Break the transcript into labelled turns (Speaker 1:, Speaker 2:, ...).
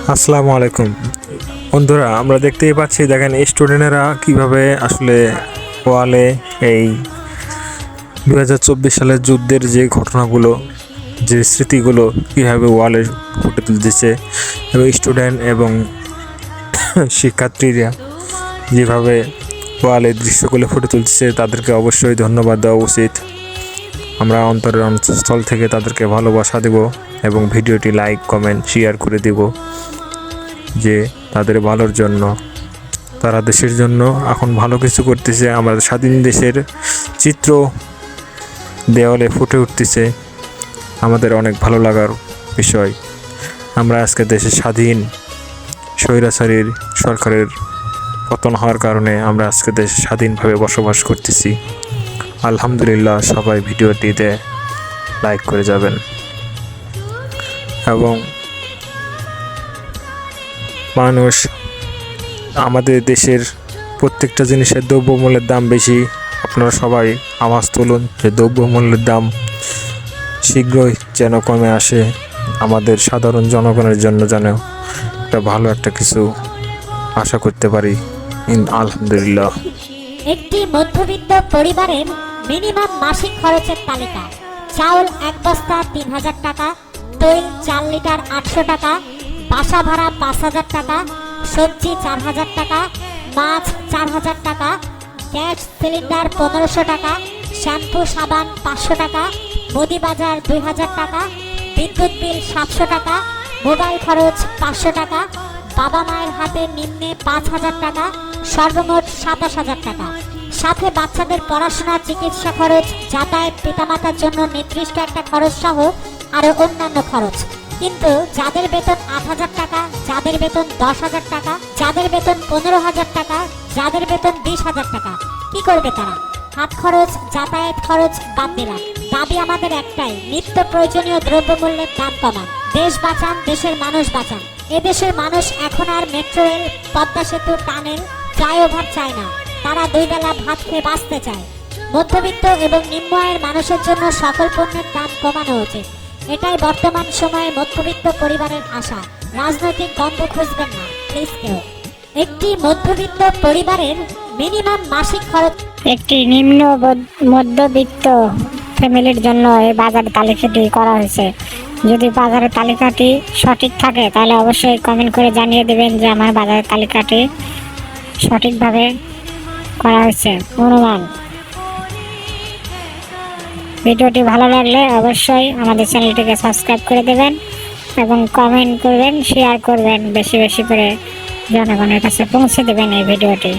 Speaker 1: আসসালামু আলাইকুম বন্ধুরা, আমরা দেখতেই পাচ্ছি, দেখেন স্টুডেন্টেরা কিভাবে আসলে ওয়ালে এই 2024 সালের যুদ্ধের যে ঘটনাগুলো, যে স্মৃতিগুলো কীভাবে ওয়ালে ফুটে তুলতেছে এবং স্টুডেন্ট এবং শিক্ষার্থীরা যেভাবে ওয়ালে দৃশ্যগুলো ফুটে তুলছে, তাদেরকে অবশ্যই ধন্যবাদ দেওয়া উচিত। আমরা অন্তরের অন্তঃস্থল থেকে তাদেরকে ভালোবাসা দেব এবং ভিডিওটি লাইক, কমেন্ট, শেয়ার করে দেব, যে তাদের ভালোর জন্য, তারা দেশের জন্য এখন ভালো কিছু করতেছে। আমাদের স্বাধীন দেশের চিত্র দেওয়ালে ফুটে উঠতেছে, আমাদের অনেক ভালো লাগার বিষয়। আমরা আজকে দেশে স্বাধীন, স্বৈরাচারীর সরকারের পতন হওয়ার কারণে আমরা আজকে দেশে স্বাধীনভাবে বসবাস করতেছি। আলহামদুলিল্লাহ, সবাই ভিডিওটিতে লাইক করে যাবেন। এবং মানুষ, আমাদের দেশের প্রত্যেকটা জিনিসের দ্রব্যমূল্যের দাম বেশি। আপনারা সবাই আওয়াজ তুলুন যে দ্রব্যমূল্যের দাম শীঘ্রই যেন কমে আসে, আমাদের সাধারণ জনগণের জন্য যেন একটা ভালো একটা কিছু আশা করতে পারি। আলহামদুলিল্লাহ।
Speaker 2: একটি মধ্যবিত্ত পরিবারের মিনিমাম মাসিক খরচের তালিকা: চাউল 1 বস্তা 3000 টাকা, তেল 4 লিটার 800 টাকা, বাসা ভাড়া 5000 টাকা, সবজি 4000 টাকা, মাছ 4000 টাকা, গ্যাস সিলিন্ডার 1500 টাকা, শ্যাম্পু সাবান 500 টাকা, মুদি বাজার 2000 টাকা, বিদ্যুৎ বিল 700 টাকা, মোবাইল খরচ 500 টাকা, বাবা মায়ের হাতে নিম্নে 5000 টাকা, সর্বমোট 27000 টাকা। সাথে বাচ্চাদের পড়াশোনা, চিকিৎসা খরচ, যাতায়াত, পিতামাতার জন্য নির্দিষ্ট একটা খরচ সহ আরও অন্যান্য খরচ। কিন্তু যাদের বেতন 8000 টাকা, যাদের বেতন 10000 টাকা, যাদের বেতন 15000 টাকা, যাদের বেতন 20000 টাকা, কি করবে তারা? হাত খরচ, যাতায়াত খরচ বাদ দিলাম। দাবি আমাদের একটাই: নিত্য প্রয়োজনীয় দ্রব্যমূল্যের দাম কমান। দেশ বাঁচান, দেশের মানুষ বাঁচান। এদেশের মানুষ এখন আর মেট্রো রেল, পদ্মা সেতু, টানেল, ফ্লাইওভার চায় না। তারা 2 বেলা ভাত খেয়ে বাঁচতে চায়। মধ্যবিত্ত এবং নিম্ন আয়ের মানুষের জন্য সকল পণ্যের দাম কমানো উচিত। এটাই বর্তমান সময়ে মধ্যবিত্ত পরিবারের আশা। রাজনৈতিক গন্ধ খুঁজবেন না প্লিজ কেউ। একটি মধ্যবিত্ত পরিবারের মিনিমাম মাসিক খরচ।
Speaker 3: একটি নিম্ন মধ্যবিত্ত ফ্যামিলির জন্য এই বাজার তালিকাটি করা হয়েছে। যদি বাজারের তালিকাটি সঠিক থাকে তাহলে অবশ্যই কমেন্ট করে জানিয়ে দেবেন যে আমার বাজারের তালিকাটি সঠিকভাবে করা হয়েছে। অনুমান। ভিডিওটি ভালো লাগলে অবশ্যই আমাদের চ্যানেলটিকে সাবস্ক্রাইব করে দেবেন এবং কমেন্ট করবেন, শেয়ার করবেন, বেশি বেশি করে জনগণের কাছে পৌঁছে দেবেন এই ভিডিওটি।